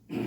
Hello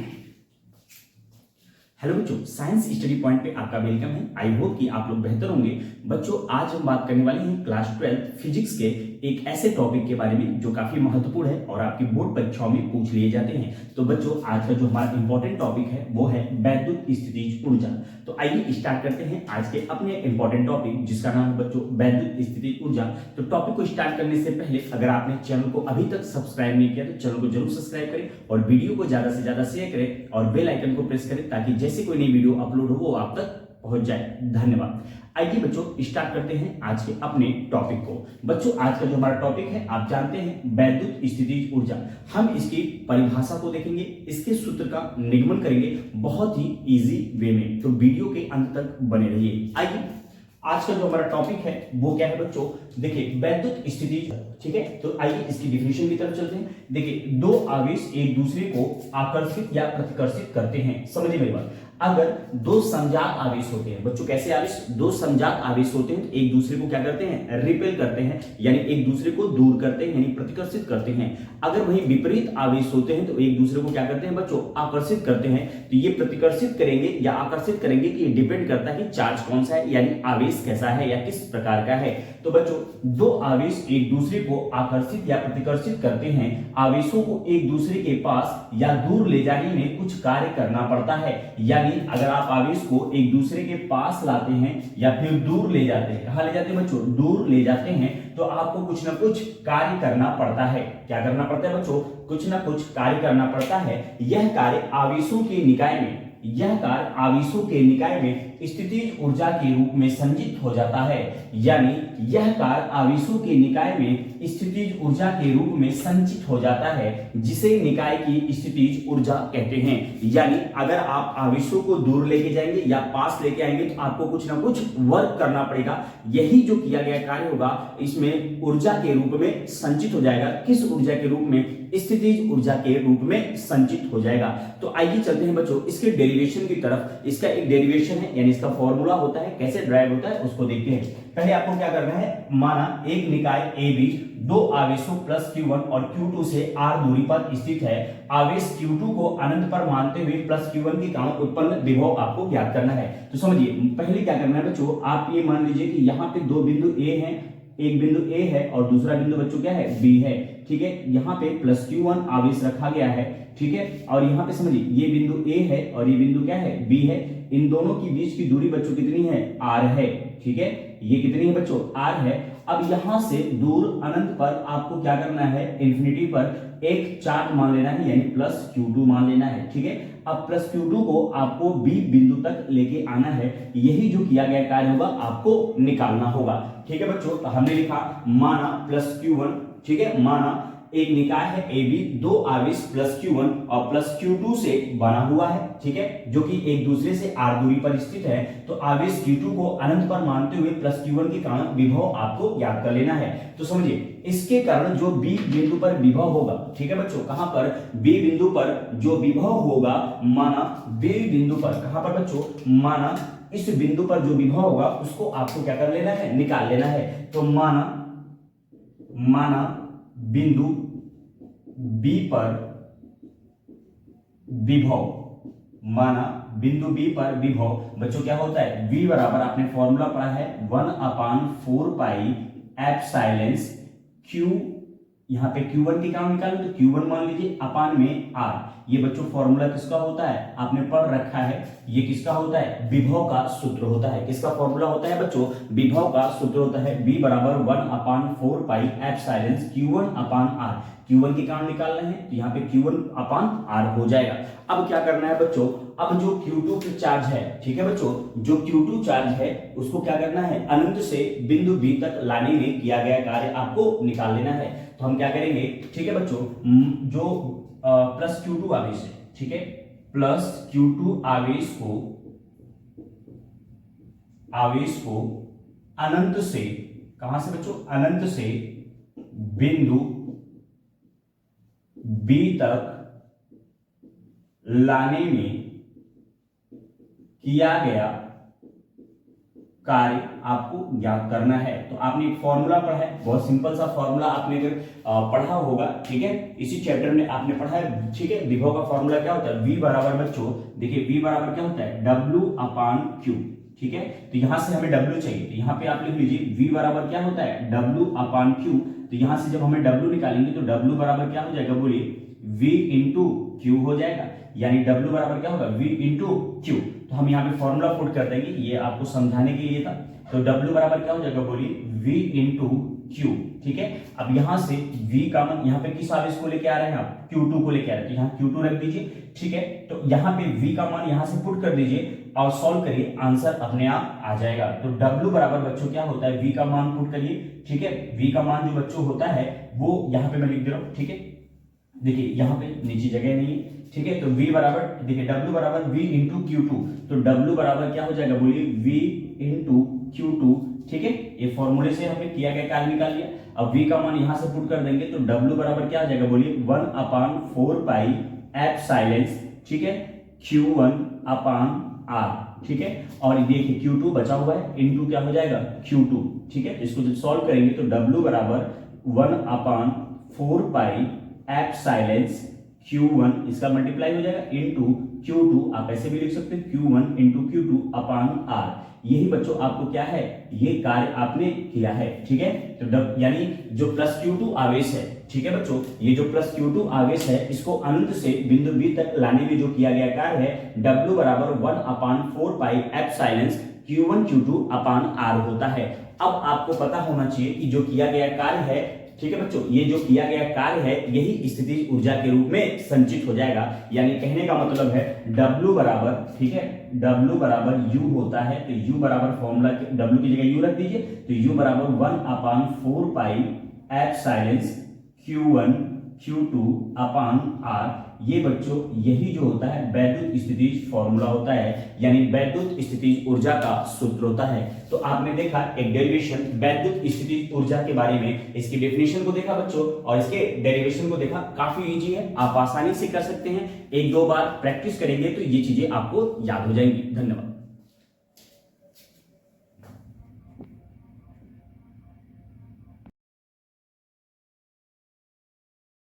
बच्चों, science study point पे आपका वेलकम है। आई होप कि आप लोग बेहतर होंगे। बच्चों, आज हम बात करने वाले हैं क्लास 12 फिजिक्स के एक ऐसे टॉपिक के बारे में जो काफी महत्वपूर्ण है और आपकी बोर्ड परीक्षाओं में पूछ लिए जाते हैं। तो बच्चों, आज का जो हमारा इंपॉर्टेंट टॉपिक है वो है वैद्युत स्थितिज ऊर्जा। तो आइए स्टार्ट करते हैं आज के अपने इंपॉर्टेंट टॉपिक, जिसका नाम है बच्चों वैद्युत स्थितिज ऊर्जा। तो टॉपिक को स्टार्ट करने से पहले अगर आपने चैनल को अभी तक सब्सक्राइब नहीं किया तो चैनल को जरूर सब्सक्राइब करें और वीडियो को ज्यादा से ज्यादा शेयर करें और बेल आइकन को प्रेस करें ताकि जैसे कोई नई वीडियो अपलोड हो वो आप तक पहुंच जाए। धन्यवाद। आइए बच्चों, स्टार्ट करते हैं आज के अपने टॉपिक को। बच्चों, आज का जो हमारा टॉपिक है आप जानते हैं वैद्युत स्थितिज ऊर्जा। हम इसकी परिभाषा को देखेंगे, इसके सूत्र का निगमन करेंगे बहुत ही इजी वे में। तो वीडियो के अंत तक बने रहिए। आइए, आज का जो हमारा टॉपिक है वो क्या है बच्चों? देखिए, वैद्युत स्थितिज। ठीक है, तो आइए इसकी डिफिनेशन की तरफ चलते हैं। देखिए, दो आवेश एक दूसरे को आकर्षित या प्रतिकर्षित करते हैं। समझिए मेरी बात। अगर दो समजात आवेश होते हैं बच्चों, कैसे आवेश? दो समजात आवेश होते हैं, एक दूसरे को क्या करते हैं? रिपेल करते हैं, यानी एक दूसरे को दूर करते हैं, यानी प्रतिकर्षित करते हैं। अगर वही विपरीत आवेश होते हैं तो एक दूसरे को क्या करते हैं बच्चों? आकर्षित करते हैं। तो ये प्रतिकर्षित करेंगे या आकर्षित करेंगे कि ये डिपेंड करता है कि चार्ज कौन सा है, यानी आवेश कैसा है या किस प्रकार का है। तो बच्चों, दो आवेश एक दूसरे को आकर्षित या प्रतिकर्षित करते हैं। आवेशों को एक दूसरे के पास या दूर ले जाने में कुछ कार्य करना पड़ता है। यानी अगर आप आवेश को एक दूसरे के पास लाते हैं या फिर दूर ले जाते हैं, कहां ले जाते हैं बच्चों? दूर ले जाते हैं, तो आपको कुछ ना कुछ कार्य करना पड़ता है। क्या करना पड़ता है बच्चों? कुछ ना कुछ कार्य करना पड़ता है। यह कार्य आवेशों के निकाय में स्थितिज ऊर्जा के रूप में संचित हो जाता है। यानी यह कार्य आवेशों के निकाय में स्थितिज ऊर्जा के रूप में संचित हो जाता है, जिसे निकाय की स्थितिज ऊर्जा कहते हैं। यानी अगर आप आवेशों को दूर लेके जाएंगे या पास लेके आएंगे तो आपको कुछ ना कुछ वर्क करना पड़ेगा। यही जो किया गया कार्य होगा इसमें ऊर्जा के रूप में संचित हो जाएगा। किस ऊर्जा के रूप में? स्थितिज ऊर्जा के रूप में संचित हो जाएगा। तो आइए चलते हैं बच्चों इसके डेरिवेशन की तरफ। इसका एक डेरिवेशन है, यानी इसका फॉर्मूला होता है, कैसे ड्राइव होता है उसको देखते हैं। पहले आपको क्या करना है? माना एक निकाय AB दो आवेशों प्लस Q1 और Q2 से r दूरी पर स्थित है। आवेश Q2 को अनंत पर मानते हुए प्लस Q1 के कारण उत्पन्न विभव आपको ज्ञात करना है। तो समझिए, पहले क्या करना है बच्चों? आप ये मान लीजिए कि यहाँ पे दो बिंदु A है, एक बिंदु A है और दूसरा बिंदु बच्चों क्या है? B है। ठीक है, यहाँ पे प्लस Q1 आवेश रखा गया है। ठीक है, और यहाँ पे समझिए ये बिंदु A है और ये बिंदु क्या है? B है। इन दोनों की बीच की दूरी बच्चों कितनी है? R है। ठीक है, ये कितनी है बच्चों? R है। अब यहां से दूर अनंत पर आपको क्या करना है? इंफिनिटी पर एक चार्ज मान लेना है, यानी प्लस Q2 मान लेना है। ठीक है, अब प्लस Q2 को आपको B बिंदु तक लेके आना है। यही जो किया गया कार्य होगा आपको निकालना होगा। ठीक है बच्चों, तो हमने लिखा माना प्लस Q1। ठीक है, माना एक निकाय है AB दो आवेश प्लस Q1 और प्लस Q2 से बना हुआ है। ठीक है, जो कि एक दूसरे से r दूरी पर स्थित है। तो आवेश Q2 को अनंत पर मानते हुए प्लस Q1 के कारण विभव आपको ज्ञात कर लेना है। तो समझिए, इसके कारण जो B बिंदु पर विभव होगा, ठीक है बच्चों, कहां पर? B बिंदु पर जो विभव होगा, माना B बिंदु पर, कहां पर बच्चों? माना इस बिंदु पर जो विभव होगा उसको आपको क्या कर लेना है? निकाल लेना है। तो माना बिंदु B पर विभव, माना बिंदु B पर विभव बच्चों क्या होता है? V बराबर आपने फॉर्मूला पढ़ा है 1/4 पाई एप्सिलॉन Q। यहाँ पे Q1 की काम निकालो तो Q1 मान लीजिए अपान में R। ये बच्चों फॉर्मूला किसका होता है? आपने पढ़ रखा है। ये किसका होता है? विभव का सूत्र होता है। किसका फॉर्मूला होता है बच्चों? विभव का सूत्र होता है V बराबर 1/4 पाई एप्सिलॉन Q1 अपान R। Q1 के कारण निकालना है तो यहाँ पे Q1 अपान R हो जाएगा। अब क्या करना है बच्चों? अब जो Q2 की चार्ज है, ठीक है बच्चों, जो Q2 चार्ज है उसको क्या करना है? अनंत से बिंदु B तक लाने में किया गया कार्य आपको निकाल लेना है। तो हम क्या करेंगे? ठीक है बच्चों, जो प्लस Q2 आवेश है, ठीक है, प्लस Q2 आवेश को अनंत से, कहां से बच्चों? अनंत से बिंदु B तक लाने में किया गया कार्य आपको निकाल लेना है। तो समझिए, इसके कारण जो B बिंदु पर विभव होगा, माना B बिंदु पर जो विभव होगा उसको आपको क्या कर लेना है? निकाल लेना है। तो माना बिंदु B पर विभव, ठीक है, प्लस Q2 आवेश को अनंत से बिंदु B तक लाने में किया गया कार्य आपको निकाल लेना है। तो समझिए, इसके कारण जो B बिंदु पर विभव होगा, माना B बिंदु पर जो विभव होगा उसको आपको क्या कर लेना है? निकाल लेना है। तो माना जो किया गया कार्य आपको ज्ञात करना है। तो आपने एक फॉर्मूला पढ़ा है, बहुत सिंपल सा फॉर्मूला आपने अगर पढ़ा होगा, ठीक है, इसी चैप्टर में आपने पढ़ा है, ठीक है। विभव का फॉर्मूला क्या होता है, V बराबर बच्चों देखिए V बराबर क्या होता है, W/Q, ठीक है। तो यहां से हमें W चाहिए, तो यहाँ पे आप लिख लीजिए V बराबर क्या होता है, W/Q। तो यहां से जब हमें W निकालेंगे तो W बराबर क्या हो जाएगा, बोलिए V इंटू Q हो जाएगा, यानी W बराबर क्या होगा, V इंटू Q। तो हम यहाँ पे फॉर्मूला पुट कर देंगे, ये आपको समझाने के लिए था। तो W बराबर क्या हो जाएगा, बोलिए V इंटू Q, ठीक है। अब यहां से V का मान यहाँ पे किस आवेश को लेके आ रहे हैं आप, Q2 को लेके आ रहे हैं, तो यहाँ Q2 रख दीजिए, ठीक है। तो यहाँ पे V का मान यहाँ से पुट कर दीजिए और सॉल्व करिए, आंसर अपने आप आ जाएगा। तो W बराबर बच्चों क्या होता है, V का मान पुट करिए, ठीक है। V का मान जो बच्चों होता है वो यहाँ पे मैं लिख दे रहा हूँ, ठीक है। देखिए यहाँ पे नीचे जगह नहीं है, ठीक है। तो V बराबर देखिए W बराबर V इंटू Q2, तो W बराबर क्या हो जाएगा, बोलिए V इंटू Q2, ठीक है। ये फॉर्मूले से हमने किया गया कार्य निकाल लिया। अब V का मान यहां से पुट कर देंगे तो W बराबर क्या आ जाएगा, बोलिए 1/4 पाई एप्सिलॉन, ठीक है, Q1/R, ठीक है। और देखिए Q2 बचा हुआ है, इनटू क्या हो जाएगा, Q2, ठीक है। इसको जब सॉल्व करेंगे तो W बराबर 1/4 पाई एप्सिलॉन Q1, इसका मल्टीप्लाई हो जाएगा इनटू Q2, आप ऐसे भी लिख सकते हैं Q1 इंटू Q2/R। यही बच्चों आपको क्या है, ये कार्य आपने किया है, ठीक है। तो यानी जो प्लस Q2 आवेश है, ठीक है बच्चों, ये जो प्लस Q2 आवेश है इसको अनंत से बिंदु B तक लाने में जो किया गया कार्य है W बराबर 1/4 पाई एप्सिलॉन Q1 Q2/R होता है। अब आपको पता होना चाहिए कि जो किया गया कार्य है, ठीक है बच्चों, ये जो किया गया कार्य है यही स्थितिज ऊर्जा के रूप में संचित हो जाएगा। यानी कहने का मतलब है W बराबर, ठीक है, W बराबर U होता है। तो U बराबर फॉर्मूला W की जगह U रख दीजिए, तो U बराबर 1/4 पाई एप्सिलॉन Q1 Q2/R। ये बच्चों यही जो होता है वैद्युत स्थितिज फॉर्मूला होता है, यानी वैद्युत स्थितिज ऊर्जा का सूत्र होता है। तो आपने देखा एक डेरिवेशन वैद्युत स्थितिज ऊर्जा के बारे में, इसकी डेफिनेशन को देखा बच्चों और इसके डेरिवेशन को देखा, काफी इजी है, आप आसानी से कर सकते हैं। एक दो बार प्रैक्टिस करेंगे तो ये चीजें आपको याद हो जाएंगी। धन्यवाद।